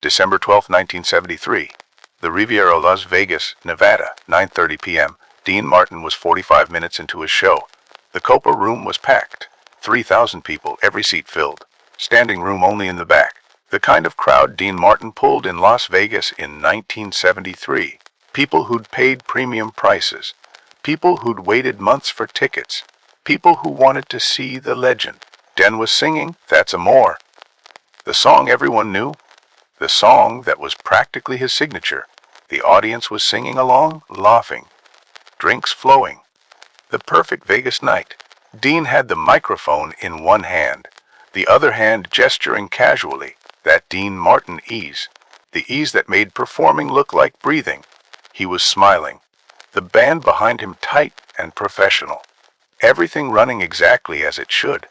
December 12, 1973. The Riviera, Las Vegas, Nevada, 9:30 p.m. Dean Martin was 45 minutes into his show. The Copa Room was packed. 3,000 people, every seat filled. Standing room only in the back. The kind of crowd Dean Martin pulled in Las Vegas in 1973. People who'd paid premium prices. People who'd waited months for tickets. People who wanted to see the legend. Den was singing, "That's Amore." The song everyone knew. The song that was practically his signature. The audience was singing along, laughing. Drinks flowing. The perfect Vegas night. Dean had the microphone in one hand, the other hand gesturing casually. That Dean Martin ease. The ease that made performing look like breathing. He was smiling. The band behind him tight and professional. Everything running exactly as it should.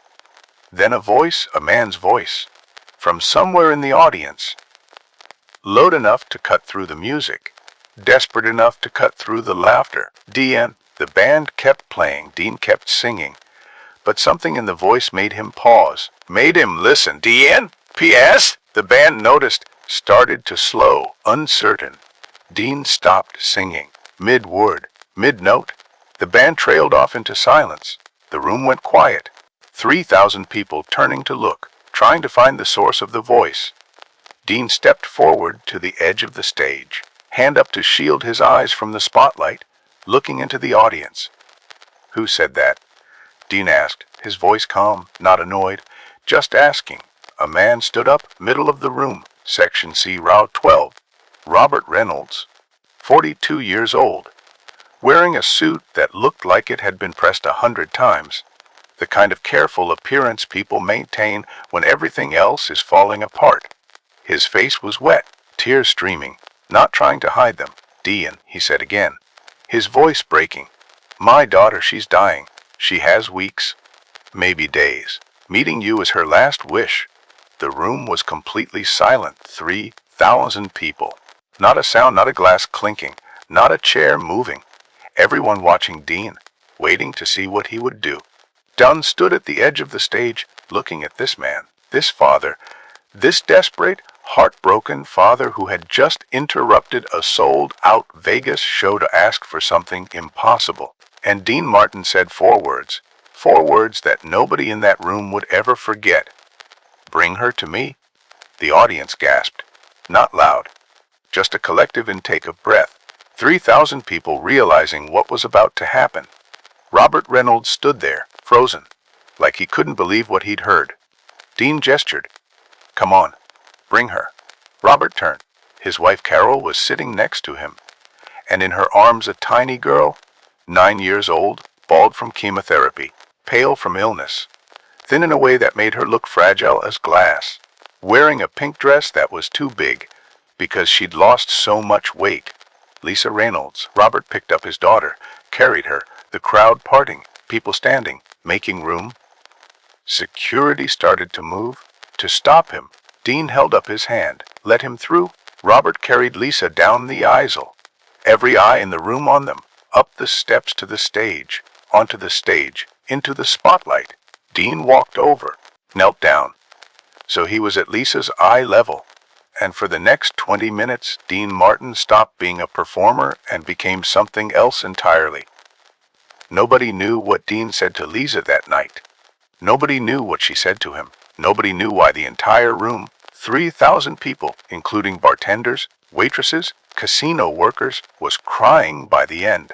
Then a voice, a man's voice, from somewhere in the audience. Loud enough to cut through the music. Desperate enough to cut through the laughter. "Dean." The band kept playing. Dean kept singing. But something in the voice made him pause. Made him listen. "Dean? P.S.?" The band noticed. Started to slow. Uncertain. Dean stopped singing. Mid-word. Mid-note. The band trailed off into silence. The room went quiet. 3,000 people turning to look, trying to find the source of the voice. Dean stepped forward to the edge of the stage, hand up to shield his eyes from the spotlight, looking into the audience. "Who said that?" Dean asked, his voice calm, not annoyed, just asking. A man stood up, middle of the room, Section C, Row 12. Robert Reynolds, 42 years old, wearing a suit that looked like it had been pressed 100 times, the kind of careful appearance people maintain when everything else is falling apart. His face was wet, tears streaming, not trying to hide them. "Dean," he said again, his voice breaking. "My daughter, she's dying. She has weeks, maybe days. Meeting you is her last wish." The room was completely silent. 3,000 people. Not a sound, not a glass clinking, not a chair moving. Everyone watching Dean, waiting to see what he would do. Dunn stood at the edge of the stage, looking at this man, this father, this desperate, heartbroken father who had just interrupted a sold-out Vegas show to ask for something impossible. And Dean Martin said four words that nobody in that room would ever forget. "Bring her to me." The audience gasped. Not loud, just a collective intake of breath. 3,000 people realizing what was about to happen. Robert Reynolds stood there, frozen, like he couldn't believe what he'd heard. Dean gestured. "Come on, bring her." Robert turned. His wife Carol was sitting next to him, and in her arms a tiny girl, 9 years old, bald from chemotherapy, pale from illness, thin in a way that made her look fragile as glass, wearing a pink dress that was too big because she'd lost so much weight. Lisa Reynolds. Robert picked up his daughter, carried her, the crowd parting, people standing, making room. Security started to move, to stop him. Dean held up his hand, let him through. Robert carried Lisa down the aisle, every eye in the room on them, up the steps to the stage, onto the stage, into the spotlight. Dean walked over, knelt down, so he was at Lisa's eye level. And for the next 20 minutes, Dean Martin stopped being a performer and became something else entirely. Nobody knew what Dean said to Lisa that night. Nobody knew what she said to him. Nobody knew why the entire room, 3,000 people, including bartenders, waitresses, casino workers, was crying by the end.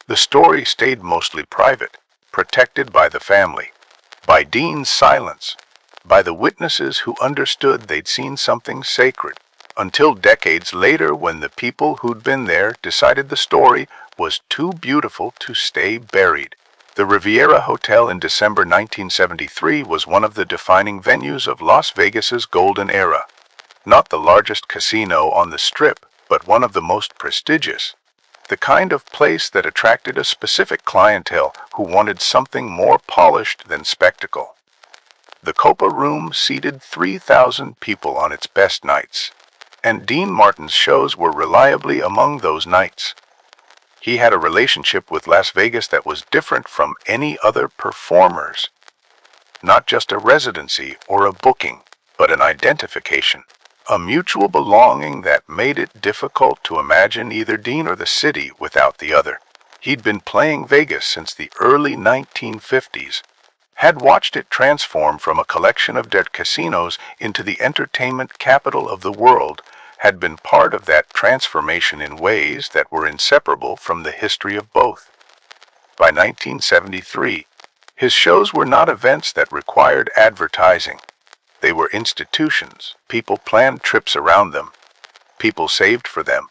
The story stayed mostly private, protected by the family, by Dean's silence, by the witnesses who understood they'd seen something sacred, until decades later when the people who'd been there decided the story was too beautiful to stay buried. The Riviera Hotel in December 1973 was one of the defining venues of Las Vegas's golden era. Not the largest casino on the Strip, but one of the most prestigious. The kind of place that attracted a specific clientele who wanted something more polished than spectacle. The Copa Room seated 3,000 people on its best nights, and Dean Martin's shows were reliably among those nights. He had a relationship with Las Vegas that was different from any other performer's. Not just a residency or a booking, but an identification. A mutual belonging that made it difficult to imagine either Dean or the city without the other. He'd been playing Vegas since the early 1950s, had watched it transform from a collection of dead casinos into the entertainment capital of the world, had been part of that transformation in ways that were inseparable from the history of both. By 1973, his shows were not events that required advertising. They were institutions. People planned trips around them. People saved for them.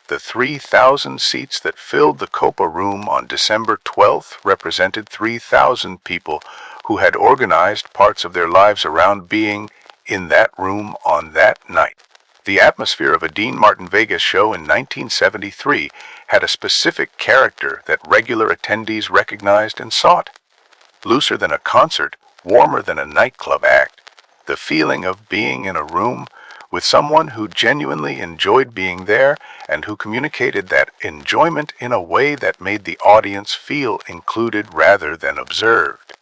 The 3,000 seats that filled the Copa Room on December 12th represented 3,000 people who had organized parts of their lives around being in that room on that night. The atmosphere of a Dean Martin Vegas show in 1973 had a specific character that regular attendees recognized and sought. Looser than a concert, warmer than a nightclub act. The feeling of being in a room with someone who genuinely enjoyed being there and who communicated that enjoyment in a way that made the audience feel included rather than observed.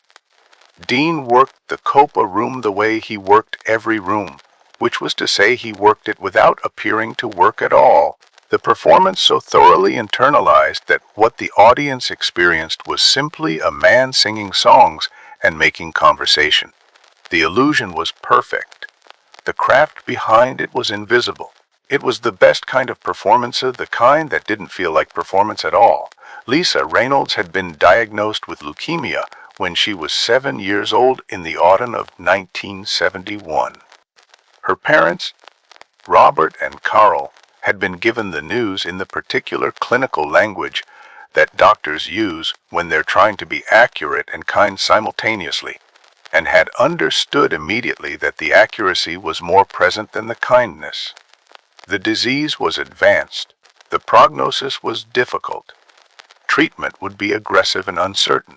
Dean worked the Copa Room the way he worked every room, which was to say he worked it without appearing to work at all. The performance so thoroughly internalized that what the audience experienced was simply a man singing songs and making conversation. The illusion was perfect. The craft behind it was invisible. It was the best kind of performance, the kind that didn't feel like performance at all. Lisa Reynolds had been diagnosed with leukemia when she was 7 years old in the autumn of 1971. Her parents, Robert and Carl, had been given the news in the particular clinical language that doctors use when they're trying to be accurate and kind simultaneously, and had understood immediately that the accuracy was more present than the kindness. The disease was advanced. The prognosis was difficult. Treatment would be aggressive and uncertain.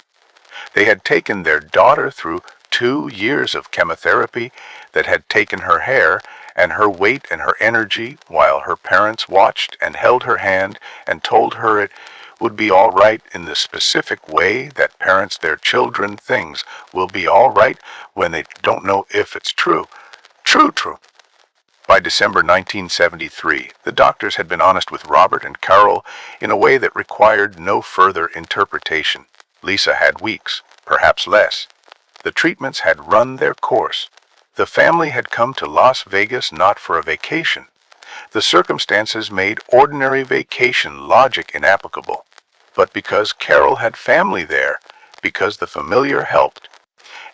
They had taken their daughter through 2 years of chemotherapy that had taken her hair and her weight and her energy, while her parents watched and held her hand and told her it would be all right in the specific way that parents their children things will be all right when they don't know if it's true. True. By December 1973, the doctors had been honest with Robert and Carol in a way that required no further interpretation. Lisa had weeks, perhaps less. The treatments had run their course. The family had come to Las Vegas not for a vacation. The circumstances made ordinary vacation logic inapplicable. But because Carol had family there, because the familiar helped,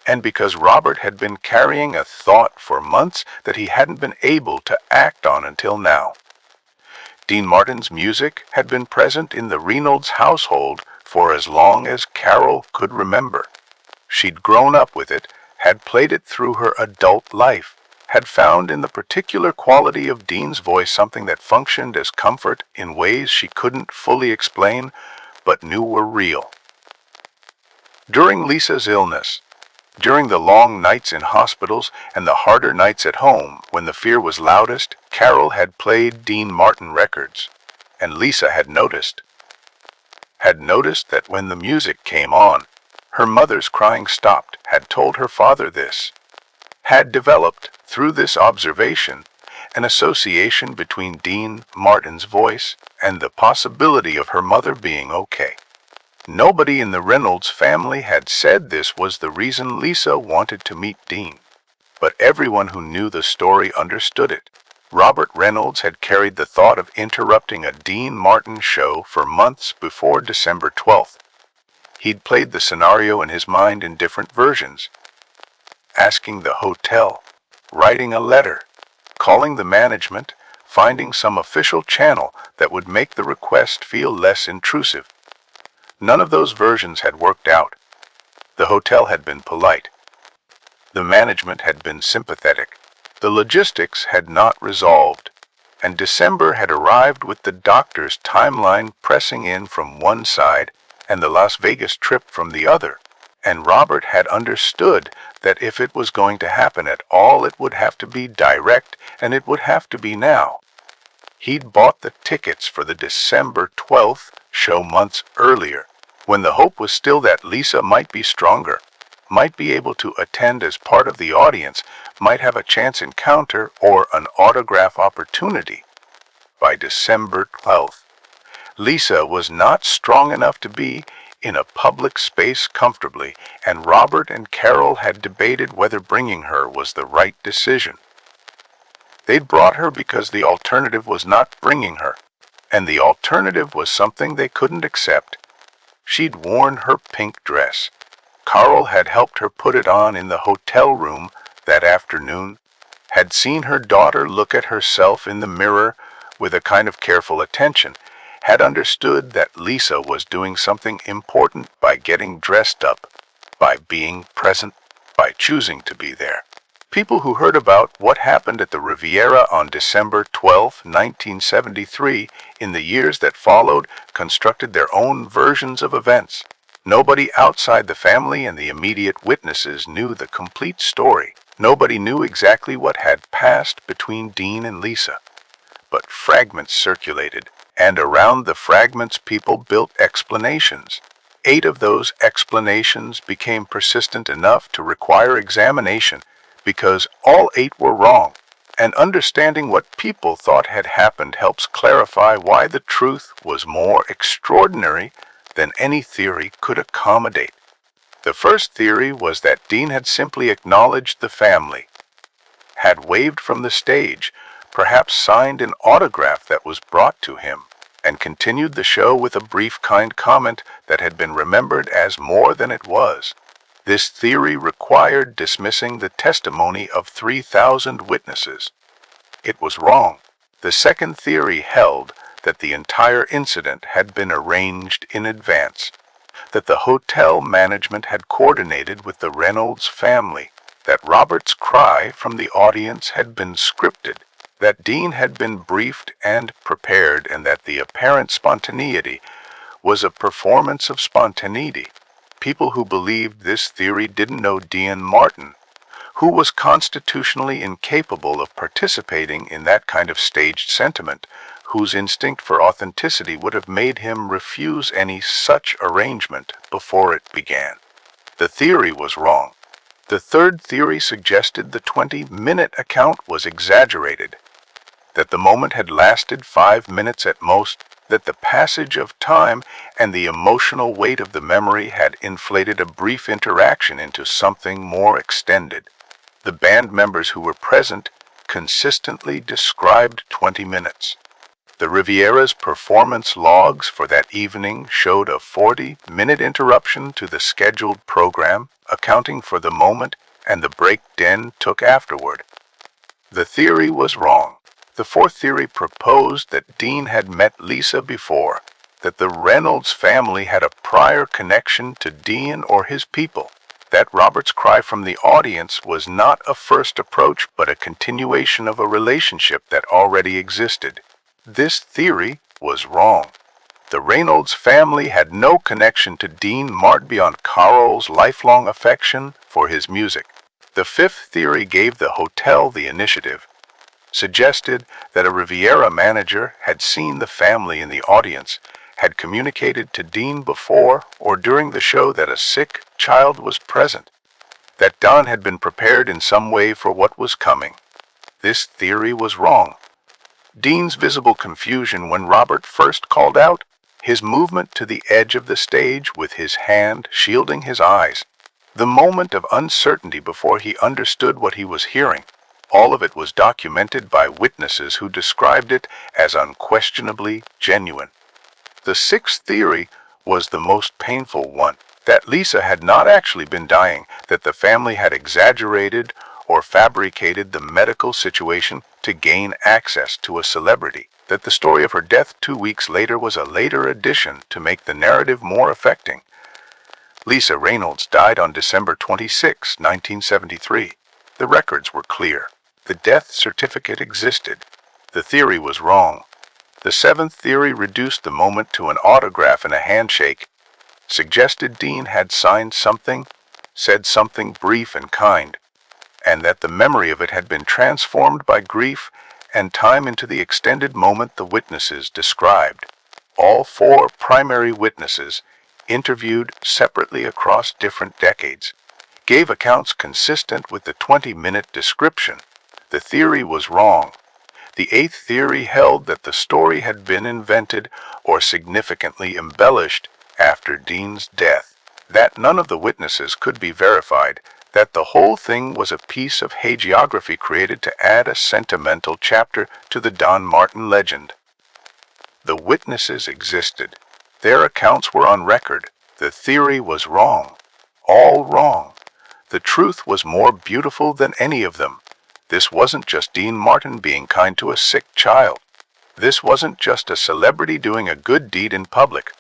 and because Robert had been carrying a thought for months that he hadn't been able to act on until now. Dean Martin's music had been present in the Reynolds household for as long as Carol could remember. She'd grown up with it, had played it through her adult life, had found in the particular quality of Dean's voice something that functioned as comfort in ways she couldn't fully explain, but knew were real. During Lisa's illness, during the long nights in hospitals and the harder nights at home when the fear was loudest, Carol had played Dean Martin records, and Lisa had noticed that when the music came on, her mother's crying stopped, had told her father this, had developed, through this observation, an association between Dean Martin's voice and the possibility of her mother being okay. Nobody in the Reynolds family had said this was the reason Lisa wanted to meet Dean, but everyone who knew the story understood it. Robert Reynolds had carried the thought of interrupting a Dean Martin show for months before December 12th. He'd played the scenario in his mind in different versions, asking the hotel, writing a letter, calling the management, finding some official channel that would make the request feel less intrusive. None of those versions had worked out. The hotel had been polite. The management had been sympathetic. The logistics had not resolved, and December had arrived with the doctor's timeline pressing in from one side and the Las Vegas trip from the other, and Robert had understood that if it was going to happen at all, it would have to be direct, and it would have to be now. He'd bought the tickets for the December 12th show months earlier, when the hope was still that Lisa might be stronger. might be able to attend as part of the audience, might have a chance encounter or an autograph opportunity. By December 12th, Lisa was not strong enough to be in a public space comfortably, and Robert and Carol had debated whether bringing her was the right decision. They'd brought her because the alternative was not bringing her, and the alternative was something they couldn't accept. She'd worn her pink dress. Carl had helped her put it on in the hotel room that afternoon, had seen her daughter look at herself in the mirror with a kind of careful attention, had understood that Lisa was doing something important by getting dressed up, by being present, by choosing to be there. People who heard about what happened at the Riviera on December 12, 1973, in the years that followed, constructed their own versions of events. Nobody outside the family and the immediate witnesses knew the complete story. Nobody knew exactly what had passed between Dean and Lisa. But fragments circulated, and around the fragments people built explanations. 8 of those explanations became persistent enough to require examination, because all 8 were wrong, and understanding what people thought had happened helps clarify why the truth was more extraordinary than any theory could accommodate. The first theory was that Dean had simply acknowledged the family, had waved from the stage, perhaps signed an autograph that was brought to him, and continued the show with a brief kind comment that had been remembered as more than it was. This theory required dismissing the testimony of 3,000 witnesses. It was wrong. The second theory held that the entire incident had been arranged in advance, that the hotel management had coordinated with the Reynolds family, that Robert's cry from the audience had been scripted, that Dean had been briefed and prepared, and that the apparent spontaneity was a performance of spontaneity. People who believed this theory didn't know Dean Martin, who was constitutionally incapable of participating in that kind of staged sentiment, whose instinct for authenticity would have made him refuse any such arrangement before it began. The theory was wrong. The third theory suggested the 20-minute account was exaggerated, that the moment had lasted 5 minutes at most, that the passage of time and the emotional weight of the memory had inflated a brief interaction into something more extended. The band members who were present consistently described 20 minutes. The Riviera's performance logs for that evening showed a 40-minute interruption to the scheduled program, accounting for the moment and the break Den took afterward. The theory was wrong. The fourth theory proposed that Dean had met Lisa before, that the Reynolds family had a prior connection to Dean or his people, that Robert's cry from the audience was not a first approach but a continuation of a relationship that already existed. This theory was wrong. The Reynolds family had no connection to Dean Martin beyond Carl's lifelong affection for his music. The fifth theory gave the hotel the initiative, suggested that a Riviera manager had seen the family in the audience, had communicated to Dean before or during the show that a sick child was present, that Don had been prepared in some way for what was coming. This theory was wrong. Dean's visible confusion when Robert first called out, his movement to the edge of the stage with his hand shielding his eyes, the moment of uncertainty before he understood what he was hearing, all of it was documented by witnesses who described it as unquestionably genuine. The sixth theory was the most painful one, that Lisa had not actually been dying, that the family had exaggerated or fabricated the medical situation to gain access to a celebrity, that the story of her death 2 weeks later was a later addition to make the narrative more affecting. Lisa Reynolds died on December 26, 1973. The records were clear. The death certificate existed. The theory was wrong. The seventh theory reduced the moment to an autograph and a handshake, suggested Dean had signed something, said something brief and kind, and that the memory of it had been transformed by grief and time into the extended moment the witnesses described. All 4 primary witnesses, interviewed separately across different decades, gave accounts consistent with the 20-minute description. The theory was wrong. The eighth theory held that the story had been invented or significantly embellished after Dean's death, that none of the witnesses could be verified, that the whole thing was a piece of hagiography created to add a sentimental chapter to the Don Martin legend. The witnesses existed. Their accounts were on record. The theory was wrong. All wrong. The truth was more beautiful than any of them. This wasn't just Dean Martin being kind to a sick child. This wasn't just a celebrity doing a good deed in public.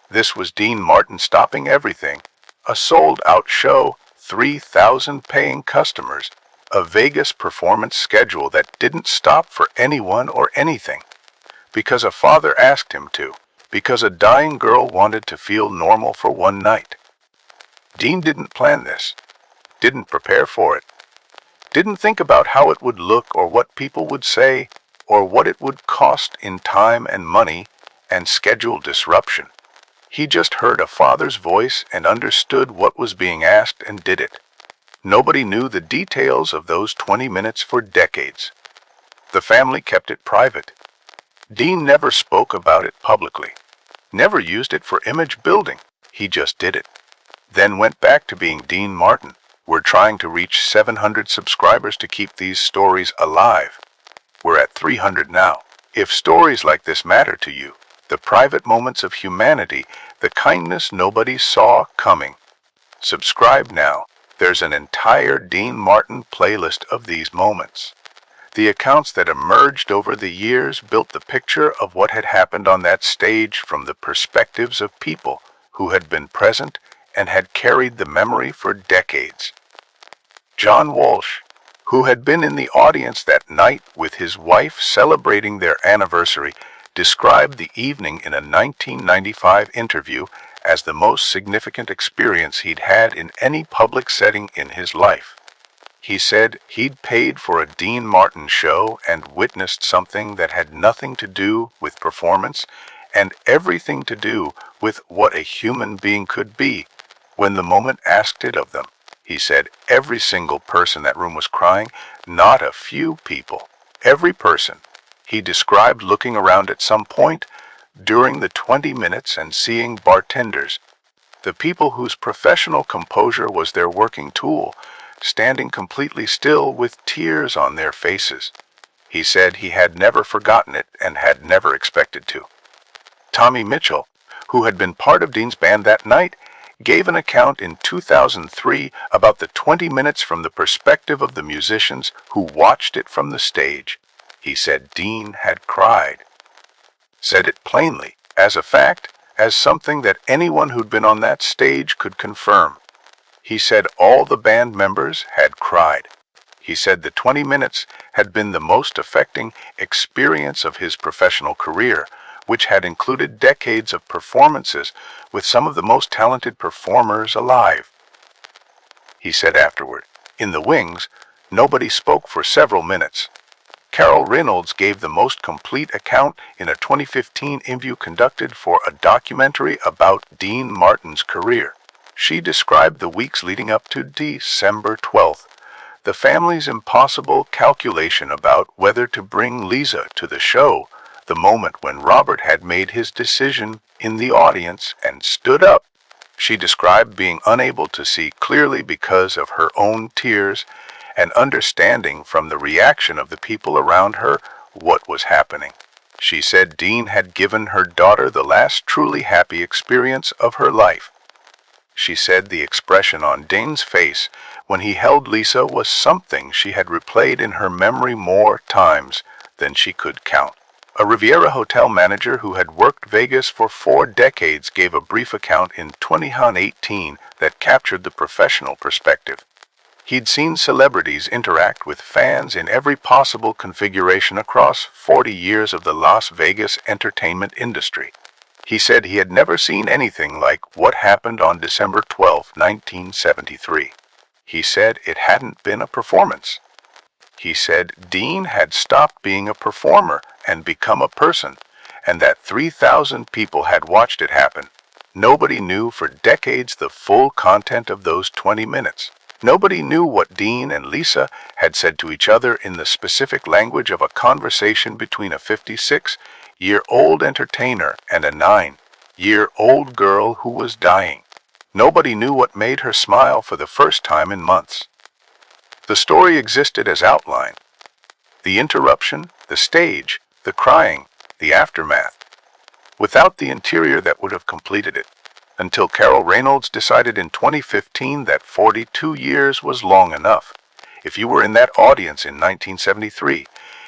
This was Dean Martin stopping everything. A sold-out show, 3,000 paying customers, a Vegas performance schedule that didn't stop for anyone or anything. Because a father asked him to. Because a dying girl wanted to feel normal for one night. Dean didn't plan this. Didn't prepare for it. Didn't think about how it would look or what people would say or what it would cost in time and money and schedule disruption. He just heard a father's voice and understood what was being asked and did it. Nobody knew the details of those 20 minutes for decades. The family kept it private. Dean never spoke about it publicly. Never used it for image building. He just did it. Then went back to being Dean Martin. We're trying to reach 700 subscribers to keep these stories alive. We're at 300 now. If stories like this matter to you, the private moments of humanity, the kindness nobody saw coming, subscribe now. There's an entire Dean Martin playlist of these moments. The accounts that emerged over the years built the picture of what had happened on that stage from the perspectives of people who had been present and had carried the memory for decades. John Walsh, who had been in the audience that night with his wife celebrating their anniversary, described the evening in a 1995 interview as the most significant experience he'd had in any public setting in his life. He said he'd paid for a Dean Martin show and witnessed something that had nothing to do with performance and everything to do with what a human being could be when the moment asked it of them. He said every single person in that room was crying, not a few people. Every person. He described looking around at some point during the 20 minutes and seeing bartenders, the people whose professional composure was their working tool, standing completely still with tears on their faces. He said he had never forgotten it and had never expected to. Tommy Mitchell, who had been part of Dean's band that night, gave an account in 2003 about the 20 minutes from the perspective of the musicians who watched it from the stage. He said Dean had cried. Said it plainly, as a fact, as something that anyone who'd been on that stage could confirm. He said all the band members had cried. He said the 20 minutes had been the most affecting experience of his professional career, which had included decades of performances with some of the most talented performers alive. He said afterward, in the wings, nobody spoke for several minutes. Carol Reynolds gave the most complete account in a 2015 interview conducted for a documentary about Dean Martin's career. She described the weeks leading up to December 12th, the family's impossible calculation about whether to bring Lisa to the show, the moment when Robert had made his decision in the audience and stood up. She described being unable to see clearly because of her own tears and understanding from the reaction of the people around her what was happening. She said Dean had given her daughter the last truly happy experience of her life. She said the expression on Dean's face when he held Lisa was something she had replayed in her memory more times than she could count. A Riviera hotel manager who had worked Vegas for 4 decades gave a brief account in 2018 that captured the professional perspective. He'd seen celebrities interact with fans in every possible configuration across 40 years of the Las Vegas entertainment industry. He said he had never seen anything like what happened on December 12, 1973. He said it hadn't been a performance. He said Dean had stopped being a performer and become a person, and that 3,000 people had watched it happen. Nobody knew for decades the full content of those 20 minutes. Nobody knew what Dean and Lisa had said to each other in the specific language of a conversation between a 56-year-old entertainer and a 9-year-old girl who was dying. Nobody knew what made her smile for the first time in months. The story existed as outline. The interruption, the stage, the crying, the aftermath, without the interior that would have completed it. Until Carol Reynolds decided in 2015 that 42 years was long enough. If you were in that audience in 1973,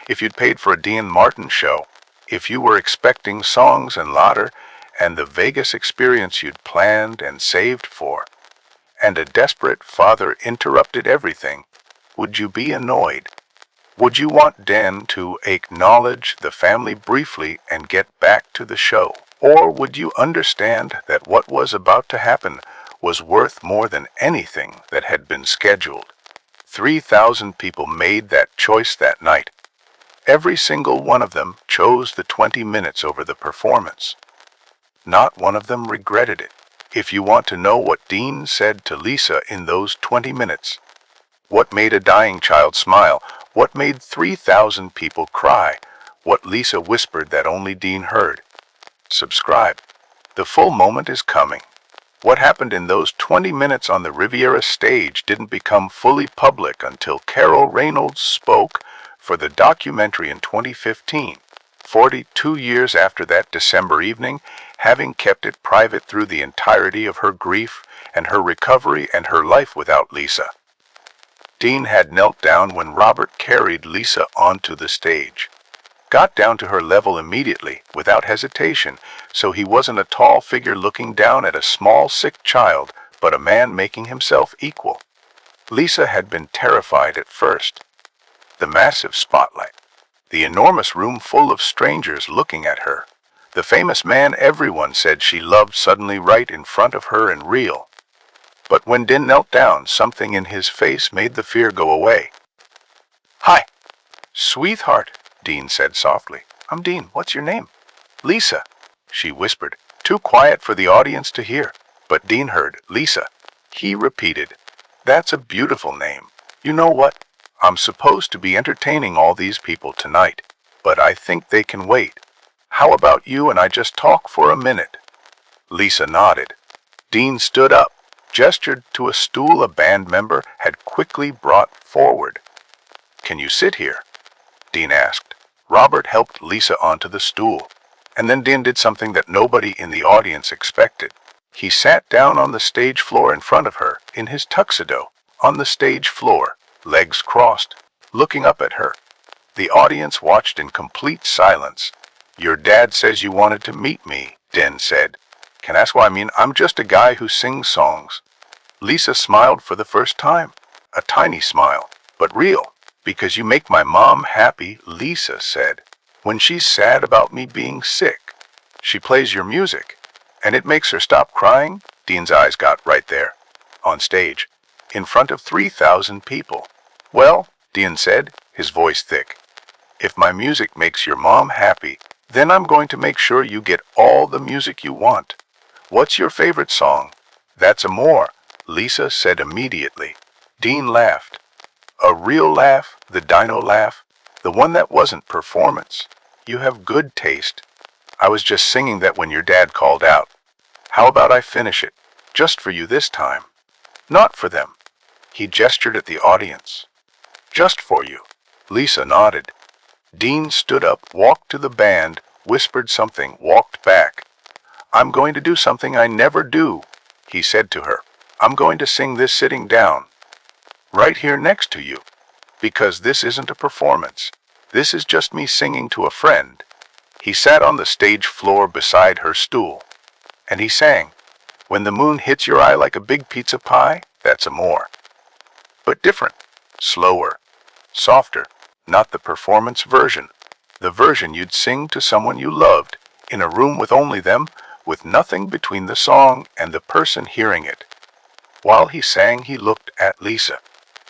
if you'd paid for a Dean Martin show, if you were expecting songs and laughter and the Vegas experience you'd planned and saved for, and a desperate father interrupted everything, would you be annoyed? Would you want Dan to acknowledge the family briefly and get back to the show? Or would you understand that what was about to happen was worth more than anything that had been scheduled? 3,000 people made that choice that night. Every single one of them chose the 20 minutes over the performance. Not one of them regretted it. If you want to know what Dean said to Lisa in those 20 minutes, what made a dying child smile, what made 3,000 people cry, what Lisa whispered that only Dean heard, subscribe. The full moment is coming. What happened in those 20 minutes on the Riviera stage didn't become fully public until Carol Reynolds spoke for the documentary in 2015. 42 years after that December evening, having kept it private through the entirety of her grief and her recovery and her life without Lisa. Dean had knelt down when Robert carried Lisa onto the stage. Got down to her level immediately, without hesitation, so he wasn't a tall figure looking down at a small sick child, but a man making himself equal. Lisa had been terrified at first. The massive spotlight, the enormous room full of strangers looking at her, the famous man everyone said she loved suddenly right in front of her and real. But when Dean knelt down, something in his face made the fear go away. "Hi, sweetheart," Dean said softly. "I'm Dean. What's your name?" "Lisa," she whispered, too quiet for the audience to hear. But Dean heard. "Lisa." He repeated, "That's a beautiful name. You know what? I'm supposed to be entertaining all these people tonight, but I think they can wait. How about you and I just talk for a minute?" Lisa nodded. Dean stood up, gestured to a stool a band member had quickly brought forward. "Can you sit here?" Dean asked. Robert helped Lisa onto the stool, and then Dean did something that nobody in the audience expected. He sat down on the stage floor in front of her, in his tuxedo, on the stage floor, legs crossed, looking up at her. The audience watched in complete silence. "Your dad says you wanted to meet me," Dean said. "Can I ask why? I'm just a guy who sings songs." Lisa smiled for the first time, a tiny smile, but real. "Because you make my mom happy," Lisa said. "When she's sad about me being sick, she plays your music, and it makes her stop crying." Dean's eyes got right there, on stage, in front of 3,000 people. "Well," Dean said, his voice thick, "if my music makes your mom happy, then I'm going to make sure you get all the music you want. What's your favorite song?" "That's Amore," Lisa said immediately. Dean laughed. A real laugh, the dino laugh, the one that wasn't performance. "You have good taste. I was just singing that when your dad called out. How about I finish it, just for you this time?" "Not for them." He gestured at the audience. "Just for you." Lisa nodded. Dean stood up, walked to the band, whispered something, walked back. "I'm going to do something I never do," he said to her. "I'm going to sing this sitting down, right here next to you, because this isn't a performance. This is just me singing to a friend." He sat on the stage floor beside her stool, and he sang, "When the moon hits your eye like a big pizza pie," that's Amore. But different, slower, softer, not the performance version, the version you'd sing to someone you loved, in a room with only them, with nothing between the song and the person hearing it. While he sang, he looked at Lisa.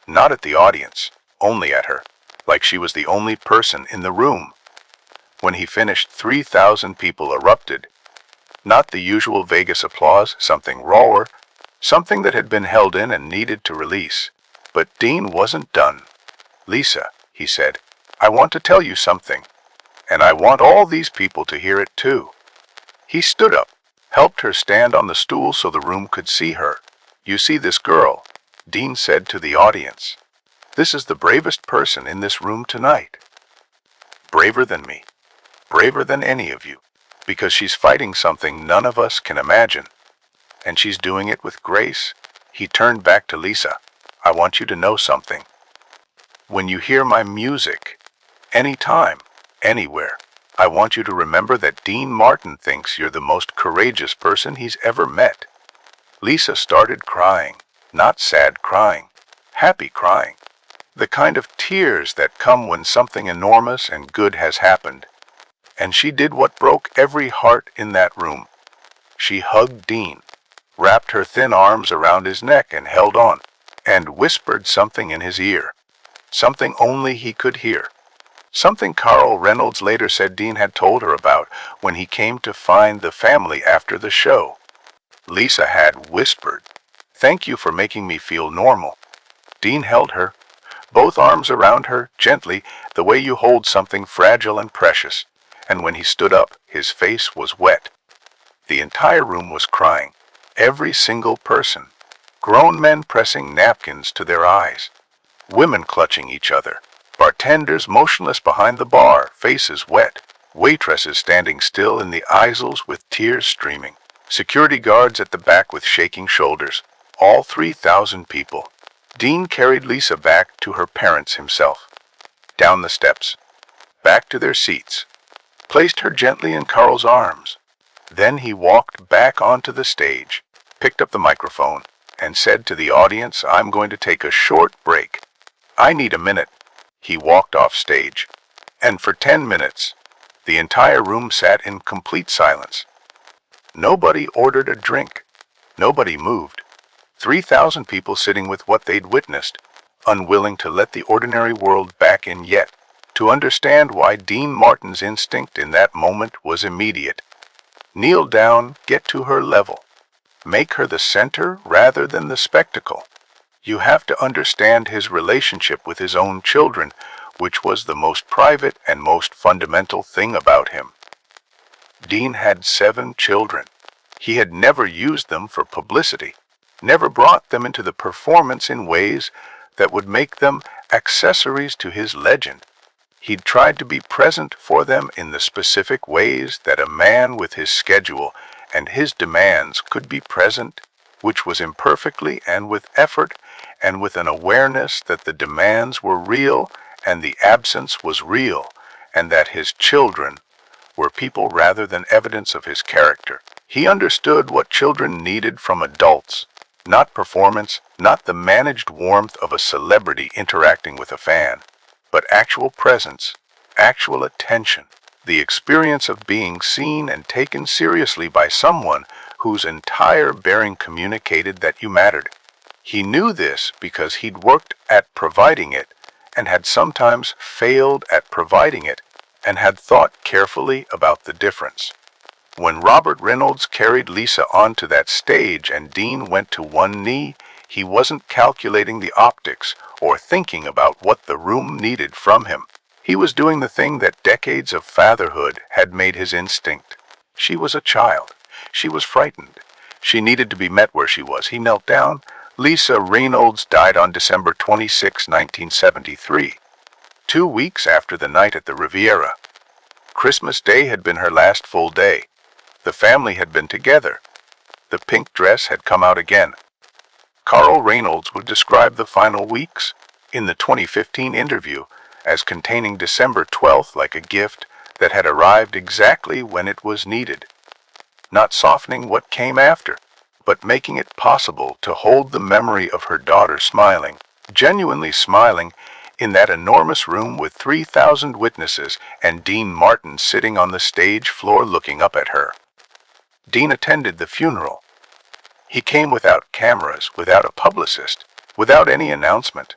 Not at the audience, only at her, like she was the only person in the room. When he finished, 3,000 people erupted. Not the usual Vegas applause, something rawer, something that had been held in and needed to release. But Dean wasn't done. "Lisa," he said, "I want to tell you something, and I want all these people to hear it too." He stood up, helped her stand on the stool so the room could see her. "You see this girl," Dean said to the audience. "This is the bravest person in this room tonight. Braver than me. Braver than any of you. Because she's fighting something none of us can imagine. And she's doing it with grace." He turned back to Lisa. "I want you to know something. When you hear my music, anytime, anywhere, I want you to remember that Dean Martin thinks you're the most courageous person he's ever met." Lisa started crying, not sad crying, happy crying. The kind of tears that come when something enormous and good has happened. And she did what broke every heart in that room. She hugged Dean, wrapped her thin arms around his neck and held on, and whispered something in his ear. Something only he could hear. Something Carl Reynolds later said Dean had told her about when he came to find the family after the show. Lisa had whispered, "Thank you for making me feel normal." Dean held her, both arms around her, gently, the way you hold something fragile and precious. And when he stood up, his face was wet. The entire room was crying. Every single person. Grown men pressing napkins to their eyes. Women clutching each other. Bartenders motionless behind the bar, faces wet. Waitresses standing still in the aisles with tears streaming. Security guards at the back with shaking shoulders. All 3,000 people. Dean carried Lisa back to her parents himself. Down the steps. Back to their seats. Placed her gently in Carl's arms. Then he walked back onto the stage, picked up the microphone, and said to the audience, "I'm going to take a short break. I need a minute." He walked off stage. And for 10 minutes, the entire room sat in complete silence. Nobody ordered a drink. Nobody moved. 3,000 people sitting with what they'd witnessed, unwilling to let the ordinary world back in yet, to understand why Dean Martin's instinct in that moment was immediate. Kneel down, get to her level. Make her the center rather than the spectacle. You have to understand his relationship with his own children, which was the most private and most fundamental thing about him. Dean had 7 children. He had never used them for publicity, never brought them into the performance in ways that would make them accessories to his legend. He'd tried to be present for them in the specific ways that a man with his schedule and his demands could be present, which was imperfectly and with effort and with an awareness that the demands were real and the absence was real, and that his children were people rather than evidence of his character. He understood what children needed from adults, not performance, not the managed warmth of a celebrity interacting with a fan, but actual presence, actual attention, the experience of being seen and taken seriously by someone whose entire bearing communicated that you mattered. He knew this because he'd worked at providing it, and had sometimes failed at providing it, and had thought carefully about the difference. When Robert Reynolds carried Lisa onto that stage and Dean went to one knee, he wasn't calculating the optics or thinking about what the room needed from him. He was doing the thing that decades of fatherhood had made his instinct. She was a child. She was frightened. She needed to be met where she was. He knelt down. Lisa Reynolds died on December 26, 1973, 2 weeks after the night at the Riviera. Christmas Day had been her last full day. The family had been together. The pink dress had come out again. Carl Reynolds would describe the final weeks, in the 2015 interview, as containing December 12th like a gift that had arrived exactly when it was needed. Not softening what came after, but making it possible to hold the memory of her daughter smiling, genuinely smiling, in that enormous room with 3,000 witnesses and Dean Martin sitting on the stage floor looking up at her. Dean attended the funeral. He came without cameras, without a publicist, without any announcement.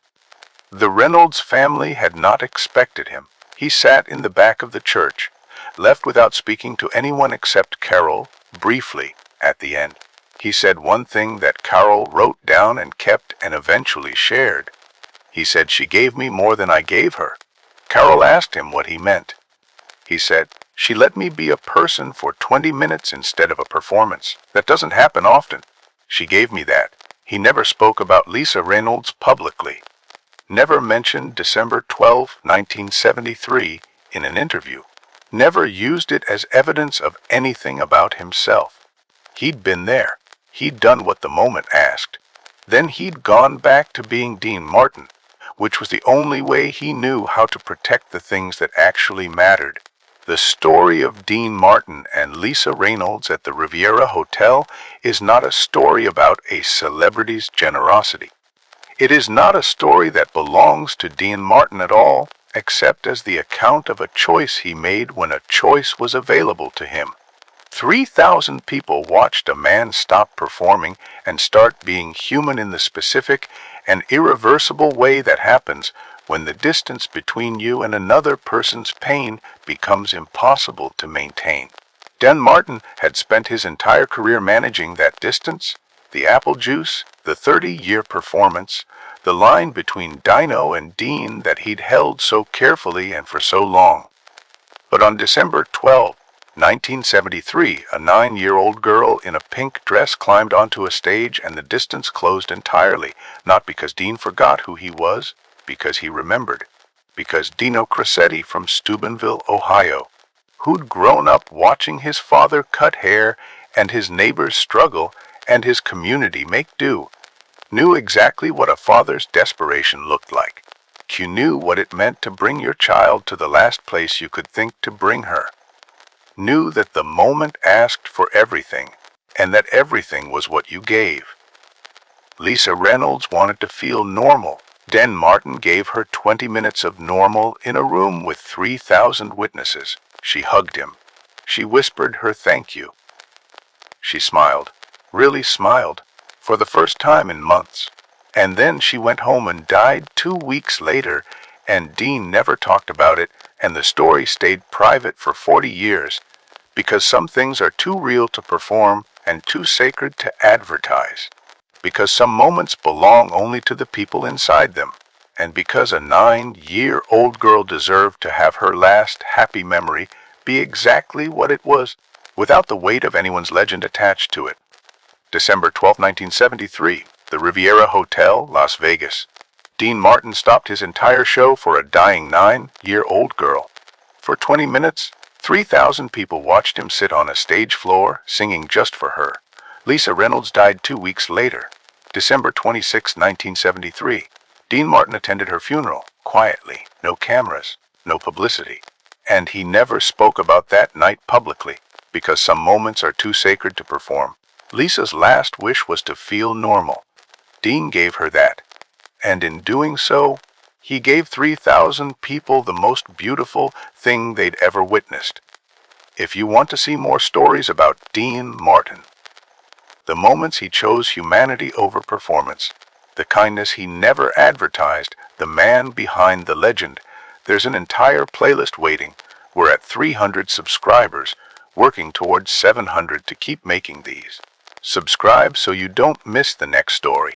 The Reynolds family had not expected him. He sat in the back of the church, left without speaking to anyone except Carol, briefly, at the end. He said one thing that Carol wrote down and kept and eventually shared. He said she gave me more than I gave her. Carol asked him what he meant. He said, she let me be a person for 20 minutes instead of a performance. That doesn't happen often. She gave me that. He never spoke about Lisa Reynolds publicly. Never mentioned December 12, 1973 in an interview. Never used it as evidence of anything about himself. He'd been there. He'd done what the moment asked. Then he'd gone back to being Dean Martin, which was the only way he knew how to protect the things that actually mattered. The story of Dean Martin and Lisa Reynolds at the Riviera Hotel is not a story about a celebrity's generosity. It is not a story that belongs to Dean Martin at all, except as the account of a choice he made when a choice was available to him. 3,000 people watched a man stop performing and start being human in the specific and irreversible way that happens when the distance between you and another person's pain becomes impossible to maintain. Dean Martin had spent his entire career managing that distance, the apple juice, the 30-year performance, the line between Dino and Dean that he'd held so carefully and for so long. But on December 12, 1973, a 9-year-old girl in a pink dress climbed onto a stage and the distance closed entirely, not because Dean forgot who he was, because he remembered, because Dino Crescetti from Steubenville, Ohio, who'd grown up watching his father cut hair and his neighbors struggle and his community make do, knew exactly what a father's desperation looked like. You knew what it meant to bring your child to the last place you could think to bring her. Knew that the moment asked for everything, and that everything was what you gave. Lisa Reynolds wanted to feel normal. Dean Martin gave her 20 minutes of normal in a room with 3,000 witnesses. She hugged him. She whispered her thank you. She smiled, really smiled, for the first time in months. And then she went home and died 2 weeks later, and Dean never talked about it, and the story stayed private for 40 years, because some things are too real to perform and too sacred to advertise. Because some moments belong only to the people inside them, and because a 9-year-old girl deserved to have her last happy memory be exactly what it was, without the weight of anyone's legend attached to it. December 12, 1973, the Riviera Hotel, Las Vegas. Dean Martin stopped his entire show for a dying 9-year-old girl. For 20 minutes, 3,000 people watched him sit on a stage floor, singing just for her. Lisa Reynolds died 2 weeks later, December 26, 1973. Dean Martin attended her funeral, quietly, no cameras, no publicity. And he never spoke about that night publicly, because some moments are too sacred to perform. Lisa's last wish was to feel normal. Dean gave her that. And in doing so, he gave 3,000 people the most beautiful thing they'd ever witnessed. If you want to see more stories about Dean Martin, the moments he chose humanity over performance, the kindness he never advertised, the man behind the legend, there's an entire playlist waiting. We're at 300 subscribers, working towards 700 to keep making these. Subscribe so you don't miss the next story.